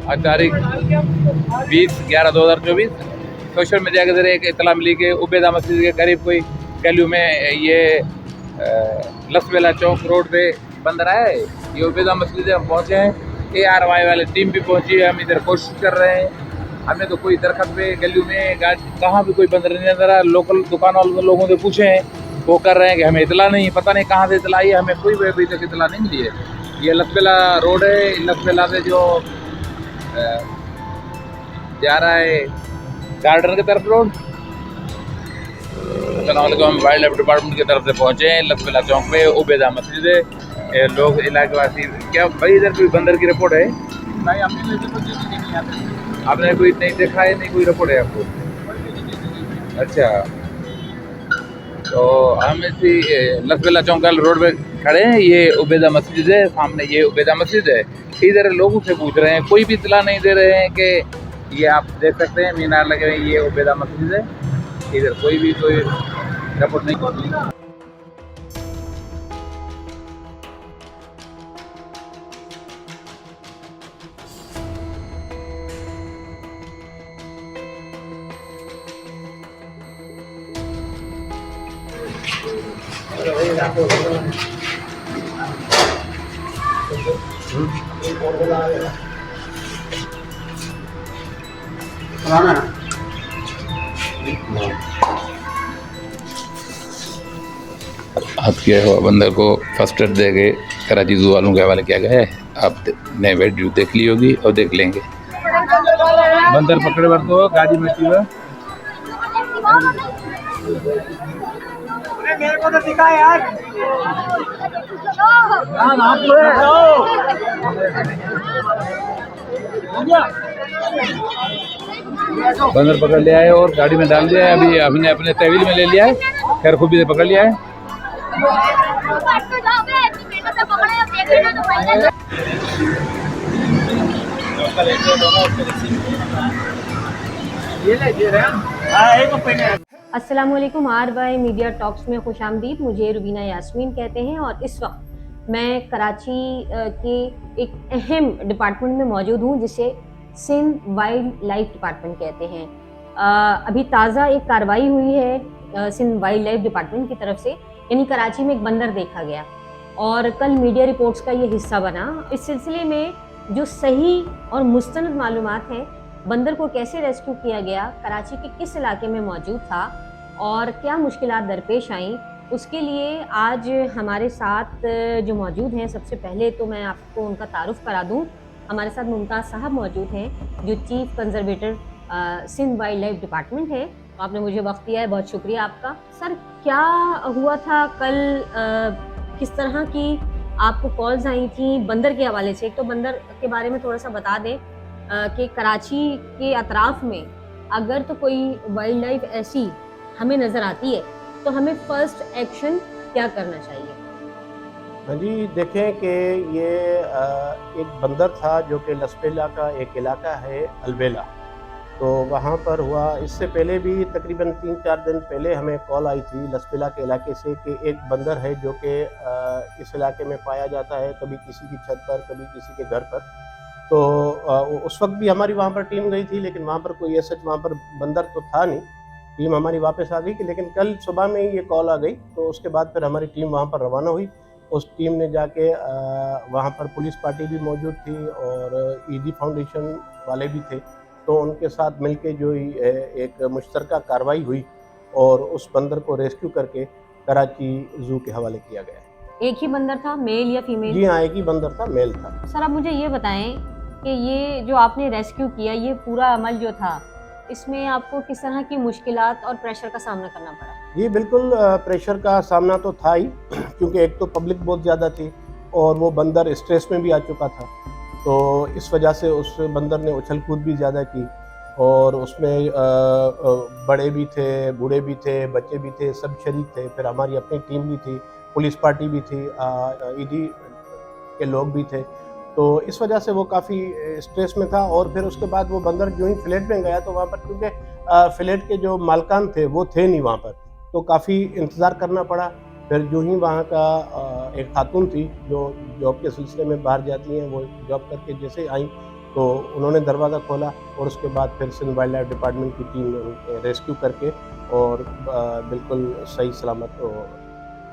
आज तारीख 20/11/2024 social media के जरिए एक इतला मिली कि उबैदा मस्जिद के करीब कोई गलियों में ये लसवेला चौक रोड पे बंद रहा है। ये उबैदा मस्जिद हम पहुँचे हैं, ARY वाले टीम भी पहुँची है। हम इधर कोशिश कर रहे हैं, हमें तो कोई दरख्त पे गलियों में कहाँ भी कोई बंदर नहीं नजर आ। लोकल दुकान वाले लोगों से पूछे हैं, वो कर रहे हैं कि हमें इतला नहीं, पता नहीं कहाँ से इतला आई है, हमें कोई भी अभी तक इतला नहीं मिली है। ये लसवेला रोड है, लसवेला से जो जा रहा है गार्डन की तरफ रोड। हम वाइल्ड लाइफ डिपार्टमेंट की तरफ से पहुँचे हैं लसवेला चौक पे, उबैदा मस्जिद है। लोग इलाके वासी क्या भाई इधर कोई बंदर की रिपोर्ट है भाई? आपने कोई नहीं देखा है? नहीं कोई रिपोर्ट है आपको? अच्छा, तो हम इसी लसवेला चौक रोड पे खड़े हैं। ये उबैदा मस्जिद है, सामने ये उबैदा मस्जिद है। इधर लोगों से पूछ रहे हैं, कोई भी इतला नहीं दे रहे हैं कि ये आप देख सकते हैं मीनार लगे हुए, ये उबैदा मस्जिद है। इधर कोई रिपोर्ट नहीं। हाथ किया हुआ बंदर को फर्स्ट एड दे के कराची जू वालों के हवाले किया गया है। आप नए वीडियो देख ली होगी और देख लेंगे। बंदर पकड़े वर तो गाड़ी में हुआ मेरे को तो दिखा यार। बंदर पकड़ लिया है और गाड़ी में डाल दिया है। अभी हमने अपने तहवील में ले लिया है, खैर खूबी से पकड़ लिया है। अस्सलाम वालेकुम, RY मीडिया टॉक्स में खुश आमदीद। मुझे रुबीना यास्मीन कहते हैं और इस वक्त मैं कराची के एक अहम डिपार्टमेंट में मौजूद हूँ जिसे सिंध वाइल्ड लाइफ डिपार्टमेंट कहते हैं। अभी ताज़ा एक कार्रवाई हुई है सिंध वाइल्ड लाइफ डिपार्टमेंट की तरफ से, यानी कराची में एक बंदर देखा गया और कल मीडिया रिपोर्ट्स का ये हिस्सा बना। इस सिलसिले में जो सही और मुस्तनद मालूमात हैं, बंदर को कैसे रेस्क्यू किया गया, कराची के किस इलाके में मौजूद था और क्या मुश्किलात दरपेश आईं, उसके लिए आज हमारे साथ जो मौजूद हैं, सबसे पहले तो मैं आपको उनका तारुफ करा दूं। हमारे साथ मुमताज़ साहब मौजूद हैं जो chief conservator Sindh wild life department है। आपने मुझे वक्त दिया है, बहुत शुक्रिया आपका। सर, क्या हुआ था कल, किस तरह की आपको कॉल्स आई थी बंदर के हवाले से? एक तो बंदर के बारे में थोड़ा सा बता दें कि कराची के अतराफ में अगर तो कोई वाइल्ड लाइफ ऐसी हमें नज़र आती है तो हमें फर्स्ट एक्शन क्या करना चाहिए? हाँ जी, देखें कि ये एक बंदर था जो कि लसवेला का एक इलाका है अलवेला, तो वहाँ पर हुआ। इससे पहले भी तकरीबन 3-4 दिन पहले हमें कॉल आई थी लसवेला के इलाके से कि एक बंदर है जो कि इस इलाके में पाया जाता है, कभी किसी की छत पर, कभी किसी के घर पर। तो उस वक्त भी हमारी वहाँ पर टीम गई थी, लेकिन वहाँ पर कोई ऐसा वहाँ पर बंदर तो था नहीं। टीम हमारी वापस आ गई कि लेकिन कल सुबह में ही ये कॉल आ गई, तो उसके बाद फिर हमारी टीम वहाँ पर रवाना हुई। उस टीम ने जाके वहाँ पर पुलिस पार्टी भी मौजूद थी और ईदी फाउंडेशन वाले भी थे, तो उनके साथ मिलके जो एक मुश्तरका कार्रवाई हुई और उस बंदर को रेस्क्यू करके कराची जू के हवाले किया गया। एक ही बंदर था, मेल या फीमेल? जी हाँ, एक ही बंदर था, मेल था। सर, आप मुझे ये बताएं कि ये जो आपने रेस्क्यू किया, ये पूरा अमल जो था, इसमें आपको किस तरह की मुश्किलात और प्रेशर का सामना करना पड़ा? जी बिल्कुल, प्रेशर का सामना तो था ही क्योंकि एक तो पब्लिक बहुत ज़्यादा थी और वो बंदर स्ट्रेस में भी आ चुका था, तो इस वजह से उस बंदर ने उछल कूद भी ज़्यादा की और उसमें बड़े भी थे, बूढ़े भी थे, बच्चे भी थे, सब शरीक थे। फिर हमारी अपनी टीम भी थी, पुलिस पार्टी भी थी, ईडी के लोग भी थे, तो इस वजह से वो काफ़ी स्ट्रेस में था। और फिर उसके बाद वो बंदर जो ही फ्लैट में गया तो वहाँ पर क्योंकि फ्लैट के जो मालकान थे वो थे नहीं वहाँ पर, तो काफ़ी इंतज़ार करना पड़ा। फिर जो ही वहाँ का एक खातून थी जो जॉब के सिलसिले में बाहर जाती हैं, वो जॉब करके जैसे आई तो उन्होंने दरवाज़ा खोला और उसके बाद फिर सिंध वाइल्ड लाइफ डिपार्टमेंट की टीम ने उनको रेस्क्यू करके और बिल्कुल सही सलामत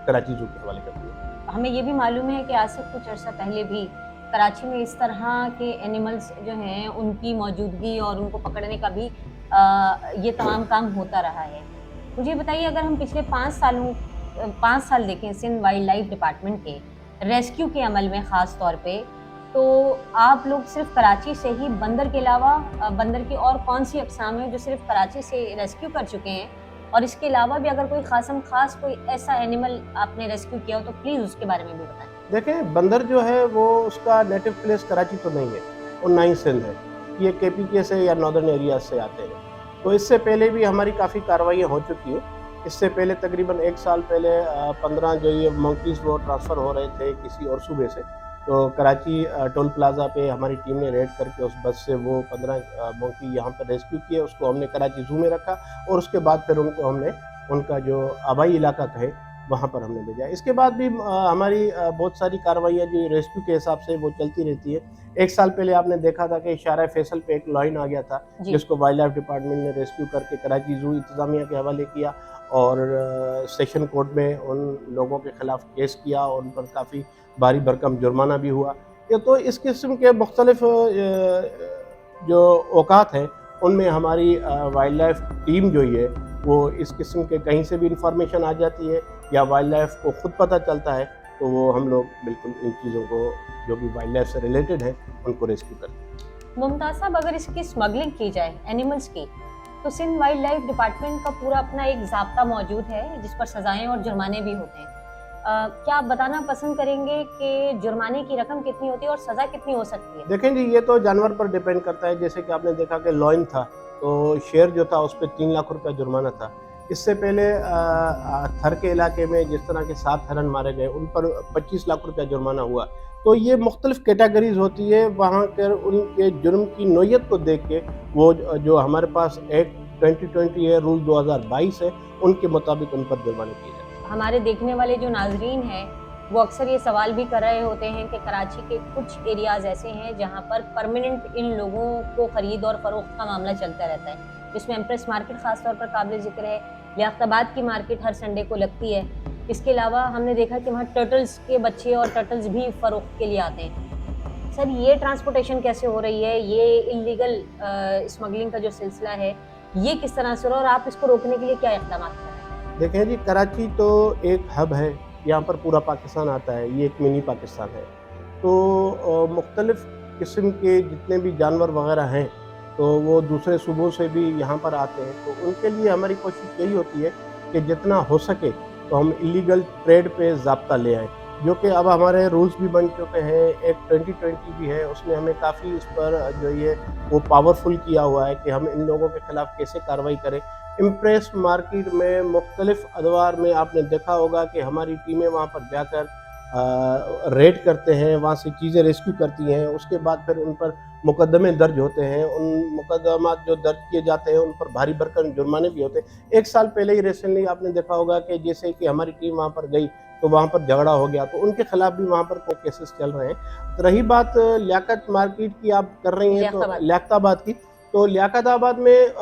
कराची जू के हवाले कर दिया। हमें ये भी मालूम है कि आज से कुछ अर्सा पहले भी कराची में इस तरह के एनिमल्स जो हैं उनकी मौजूदगी और उनको पकड़ने का भी ये तमाम काम होता रहा है। मुझे बताइए, अगर हम पिछले 5 साल देखें सिंध वाइल्ड लाइफ डिपार्टमेंट के रेस्क्यू के अमल में ख़ास तौर पे, तो आप लोग सिर्फ कराची से ही बंदर के अलावा बंदर की और कौन सी अक़साम है जो सिर्फ कराची से रेस्क्यू कर चुके हैं, और इसके अलावा भी अगर कोई खास कोई ऐसा एनिमल आपने रेस्क्यू किया हो तो प्लीज़ उसके बारे में भी बताएं। देखें, बंदर जो है वो उसका नेटिव प्लेस कराची तो नहीं है और ना ही सिंध है, ये KPK से या नॉर्दर्न एरिया से आते हैं। तो इससे पहले भी हमारी काफ़ी कार्रवाइयाँ हो चुकी हैं। इससे पहले तकरीबन 1 साल पहले 15 जो ये मंकीज़ वो ट्रांसफ़र हो रहे थे किसी और सूबे से, तो कराची टोल प्लाज़ा पे हमारी टीम ने रेड करके उस बस से वो 15 मंकी यहाँ पर रेस्क्यू किए। उसको हमने कराची ज़ू में रखा और उसके बाद फिर उनको हमने उनका जो आबाई इलाका कहे वहाँ पर हमने भेजा। इसके बाद भी हमारी बहुत सारी कार्रवाइयाँ जो रेस्क्यू के हिसाब से वो चलती रहती है। 1 साल पहले आपने देखा था कि इशारा फैसल पे एक लाइन आ गया था जिसको वाइल्ड लाइफ डिपार्टमेंट ने रेस्क्यू करके कराची जू इंतज़ामिया के हवाले किया और सेशन कोर्ट में उन लोगों के ख़िलाफ़ केस किया और उन पर काफ़ी भारी भरकम जुर्माना भी हुआ। ये तो इस किस्म के मुख्तलिफ जो औकात हैं उनमें हमारी वाइल्ड लाइफ टीम जो है वो इस किस्म के कहीं से भी इंफॉर्मेशन आ जाती है या वाइल्ड लाइफ को ख़ुद पता चलता है तो वो हम लोग बिल्कुल इन चीज़ों को जो भी वाइल्ड लाइफ से रिलेटेड है उनको रेस्क्यू करते हैं। मुमताज़ साहब, अगर इसकी स्मगलिंग की जाए एनिमल्स की, तो सिंध वाइल्ड लाइफ डिपार्टमेंट का पूरा अपना एक ज़ाब्ता मौजूद है जिस पर सज़ाएं और जुर्माने भी होते हैं। क्या आप बताना पसंद करेंगे कि जुर्माने की रकम कितनी होती है और सज़ा कितनी हो सकती है? देखें जी, ये तो जानवर पर डिपेंड करता है। जैसे कि आपने देखा कि लॉइन था तो शेर जो था उस पर 3 लाख रुपया जुर्माना था। इससे पहले थर के इलाके में जिस तरह के 7 हिरन मारे गए उन पर 25 लाख रुपया जुर्माना हुआ। तो ये मुख्तलिफ कैटेगरीज होती है, वहाँ कर उनके जुर्म की नोयत को देख के वो जो हमारे पास एक्ट 2020 है, रूल 2022 है, उनके मुताबिक उन पर जुर्माने किए जाते हैं। हमारे देखने वाले जो नाजरीन हैं वो अक्सर ये सवाल भी कर रहे होते हैं कि कराची के कुछ एरियाज़ ऐसे हैं जहाँ पर परमानेंट इन लोगों को ख़रीद और फ़रोख्त का मामला चलता रहता है, जिसमें एम्प्रेस मार्केट ख़ास तौर पर काबिल ज़िक्र है। लियाकताबाद की मार्केट हर संडे को लगती है। इसके अलावा हमने देखा कि वहाँ टर्टल्स के बच्चे और टर्टल्स भी फ़रोख्त के लिए आते हैं। सर, ये ट्रांसपोर्टेशन कैसे हो रही है? ये इल्लीगल स्मगलिंग का जो सिलसिला है ये किस तरह से हो रहा है और आप इसको रोकने के लिए क्या इक़दाम कर रहे हैं? देखें जी, कराची तो एक हब है, यहाँ पर पूरा पाकिस्तान आता है, ये एक मिनी पाकिस्तान है। तो मुख्तलिफ़ किस्म के जितने भी जानवर वगैरह हैं तो वो दूसरे सूबों से भी यहाँ पर आते हैं। तो उनके लिए हमारी कोशिश यही होती है कि जितना हो सके तो हम इलीगल ट्रेड पे ज़ाब्ता ले आएँ, जो कि अब हमारे रूल्स भी बन चुके हैं। एक्ट 2020 भी है, उसने हमें काफ़ी इस पर जो ये वो पावरफुल किया हुआ है कि हम इन लोगों के ख़िलाफ़ कैसे कार्रवाई करें। इम्प्रेस मार्केट में मुख्तलिफ़ अदवार में आपने देखा होगा कि हमारी टीमें वहाँ पर जाकर रेड करते हैं, वहाँ से चीज़ें रेस्क्यू करती हैं। उसके बाद फिर उन पर मुकदमे दर्ज होते हैं। उन मुकदमात जो दर्ज किए जाते हैं उन पर भारी भरकम जुर्माने भी होते हैं। 1 साल पहले ही रिसेंटली आपने देखा होगा कि जैसे कि हमारी टीम वहाँ पर गई तो वहाँ पर झगड़ा हो गया, तो उनके खिलाफ भी वहाँ पर कोई केसेस चल रहे हैं। तो रही बात लियाकत मार्केट की आप कर रही हैं, तो लियाकताबाद की, तो लियाकताबाद में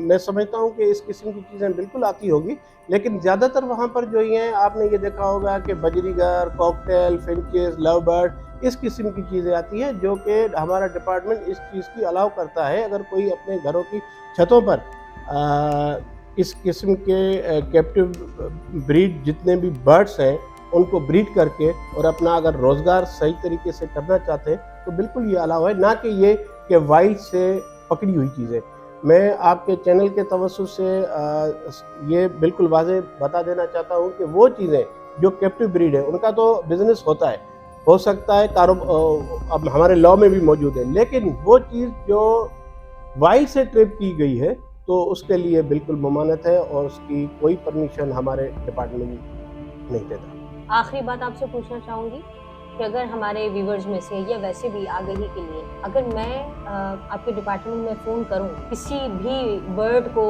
मैं समझता हूँ कि इस किस्म की चीज़ें बिल्कुल आती होगी, लेकिन ज़्यादातर वहाँ पर जो ये हैं आपने ये देखा होगा कि बजरीगर, कॉकटेल, फिंचेस, लव बर्ड, इस किस्म की चीज़ें आती हैं जो कि हमारा डिपार्टमेंट इस चीज़ की अलाउ करता है। अगर कोई अपने घरों की छतों पर इस किस्म के कैप्टिव ब्रीड जितने भी बर्ड्स हैं उनको ब्रीड करके और अपना अगर रोज़गार सही तरीके से करना चाहते हैं तो बिल्कुल ये अलाउ है, ना कि ये कि वाइल्ड से पकड़ी हुई चीज़ें। मैं आपके चैनल के तवज्जुह से ये बिल्कुल वाज़ेह बता देना चाहता हूँ कि वो चीज़ें जो कैप्टिव ब्रीड है उनका तो बिज़नेस होता है, हो सकता है अब हमारे लॉ में भी मौजूद है, लेकिन वो चीज़ जो वाइल्ड से ट्रैप की गई है तो उसके लिए बिल्कुल ममानत है और उसकी कोई परमिशन हमारे डिपार्टमेंट नहीं देता। आखिरी बात आपसे पूछना चाहूँगी कि अगर हमारे व्यूवर्स में से या वैसे भी आगाही के लिए अगर मैं आपके डिपार्टमेंट में फ़ोन करूं किसी भी बर्ड को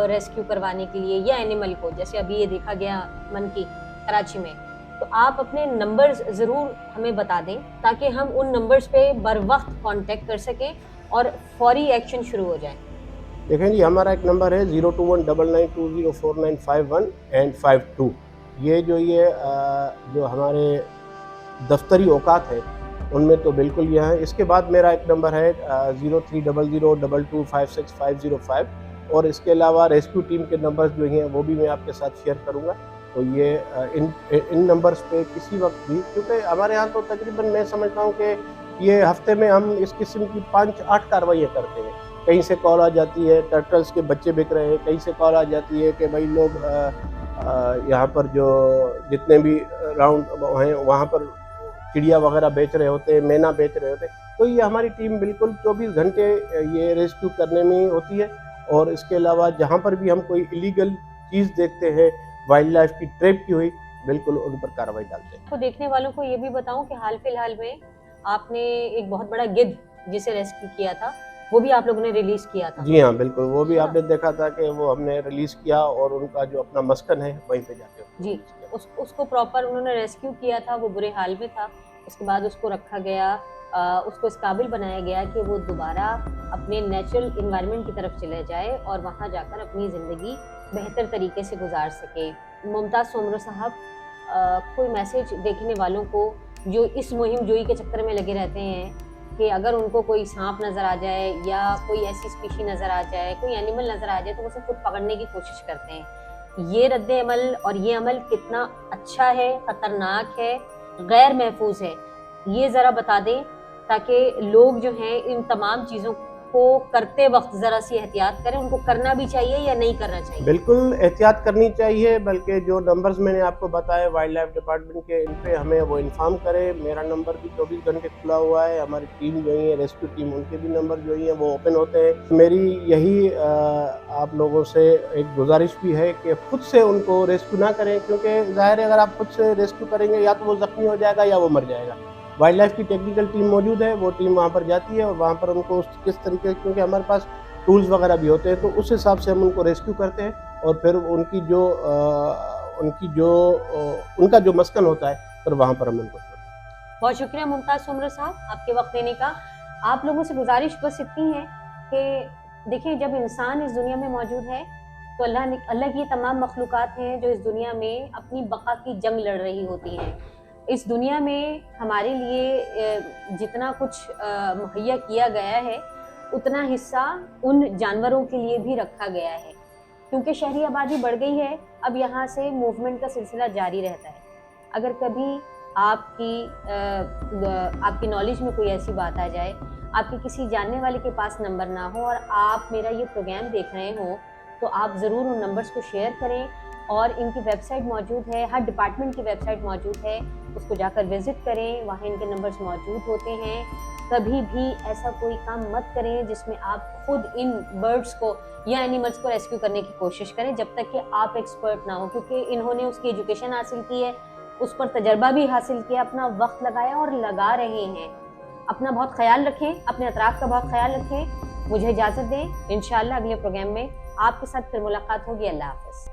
रेस्क्यू करवाने के लिए या एनिमल को, जैसे अभी ये देखा गया मंकी कराची में, तो आप अपने नंबर्स ज़रूर हमें बता दें ताकि हम उन नंबर्स पे बर वक्त कांटेक्ट कर सकें और फौरी एक्शन शुरू हो जाए। देखें जी, हमारा एक नंबर है 0219920495 एंड 52। ये जो हमारे दफ्तरी औकात है उनमें तो बिल्कुल यह है। इसके बाद मेरा एक नंबर है 030022565505 और इसके अलावा रेस्क्यू टीम के नंबर्स जो हैं वो भी मैं आपके साथ शेयर करूंगा। तो ये इन नंबर्स पे किसी वक्त भी, क्योंकि हमारे यहाँ तो तकरीबन मैं समझता हूँ कि ये हफ्ते में हम इस किस्म की 5-8 कार्रवाइयाँ करते हैं। कहीं से कॉल आ जाती है टर्टल्स के बच्चे बिक रहे हैं, कहीं से कॉल आ जाती है कि भाई लोग यहाँ पर जो जितने भी राउंड हैं वहाँ पर चिड़िया वगैरह बेच रहे होते हैं, मैना बेच रहे होते हैं। तो ये हमारी टीम बिल्कुल 24 घंटे ये रेस्क्यू करने में होती है। और इसके अलावा जहाँ पर भी हम कोई इलीगल चीज़ देखते हैं, वाइल्ड लाइफ की ट्रैप की हुई, बिल्कुल उन पर कार्रवाई डालते हैं। तो देखने वालों को ये भी बताऊं कि हाल फिलहाल में आपने एक बहुत बड़ा गिद्ध जिसे रेस्क्यू किया था वो भी आप लोगों ने रिलीज किया था। जी हाँ, बिल्कुल, वो भी आपने देखा था कि वो हमने रिलीज किया और उनका जो अपना मस्कन है वहीं पे जाके जी उसको प्रॉपर उन्होंने रेस्क्यू किया था। वो बुरे हाल में था, उसके बाद उसको रखा गया, उसको इस काबिल बनाया गया कि वो दोबारा अपने नेचुरल इन्वायरमेंट की तरफ चले जाए और वहाँ जाकर अपनी ज़िंदगी बेहतर तरीके से गुजार सके। मुमताज़ सोमरो साहब, कोई मैसेज देखने वालों को जो इस मुहिम जोई के चक्कर में लगे रहते हैं कि अगर उनको कोई सांप नज़र आ जाए या कोई ऐसी स्पीशी नज़र आ जाए, कोई एनिमल नज़र आ जाए तो वो उसे खुद पकड़ने की कोशिश करते हैं, ये रद्द अमल और ये अमल कितना अच्छा है, ख़तरनाक है, गैर महफूज है, ये ज़रा बता दें ताकि लोग जो हैं इन तमाम चीज़ों को करते वक्त ज़रा सी एहतियात करें। उनको करना भी चाहिए या नहीं करना चाहिए? बिल्कुल एहतियात करनी चाहिए, बल्कि जो नंबर्स मैंने आपको बताए वाइल्ड लाइफ डिपार्टमेंट के, इन पे हमें वो इन्फॉर्म करें। मेरा नंबर भी 24 घंटे खुला हुआ है। हमारी टीम जो है रेस्क्यू टीम, उनके भी नंबर जो है वो ओपन होते हैं। मेरी यही आप लोगों से एक गुजारिश भी है कि खुद से उनको रेस्क्यू ना करें, क्योंकि ज़ाहिर है अगर आप खुद से रेस्क्यू करेंगे या तो वो ज़ख्मी हो जाएगा या वो मर जाएगा। वाइल्ड लाइफ की टेक्निकल टीम मौजूद है, वो टीम वहाँ पर जाती है और वहाँ पर उनको किस तरीके, क्योंकि हमारे पास टूल्स वगैरह भी होते हैं, तो उस हिसाब से हम उनको रेस्क्यू करते हैं और फिर उनका जो मस्कन होता है फिर वहाँ पर हम उनको छोड़ते हैं। बहुत शुक्रिया मुमताज़ सोमरो साहब आपके वक्त देने का। आप लोगों से गुजारिश बस इतनी है कि देखिए, जब इंसान इस दुनिया में मौजूद है तो अल्लाह की तमाम मखलूक़ात हैं जो इस दुनिया में अपनी बका की जंग लड़ रही होती हैं। इस दुनिया में हमारे लिए जितना कुछ मुहैया किया गया है उतना हिस्सा उन जानवरों के लिए भी रखा गया है, क्योंकि शहरी आबादी बढ़ गई है। अब यहाँ से मूवमेंट का सिलसिला जारी रहता है। अगर कभी आपकी नॉलेज में कोई ऐसी बात आ जाए, आपके किसी जानने वाले के पास नंबर ना हो और आप मेरा ये प्रोग्राम देख रहे हो, तो आप ज़रूर उन नंबर्स को शेयर करें। और इनकी वेबसाइट मौजूद है, हर डिपार्टमेंट की वेबसाइट मौजूद है, उसको जाकर विज़िट करें, वहाँ इनके नंबर्स मौजूद होते हैं। कभी भी ऐसा कोई काम मत करें जिसमें आप खुद इन बर्ड्स को या एनिमल्स को रेस्क्यू करने की कोशिश करें जब तक कि आप एक्सपर्ट ना हो, क्योंकि इन्होंने उसकी एजुकेशन हासिल की है, उस पर तजर्बा भी हासिल किया, अपना वक्त लगाया और लगा रहे हैं। अपना बहुत ख्याल रखें, अपने अतराफ का बहुत ख्याल रखें। मुझे इजाज़त दें, इंशाअल्लाह अगले प्रोग्राम में आपके साथ फिर मुलाकात होगी। अल्लाह हाफ़िज़।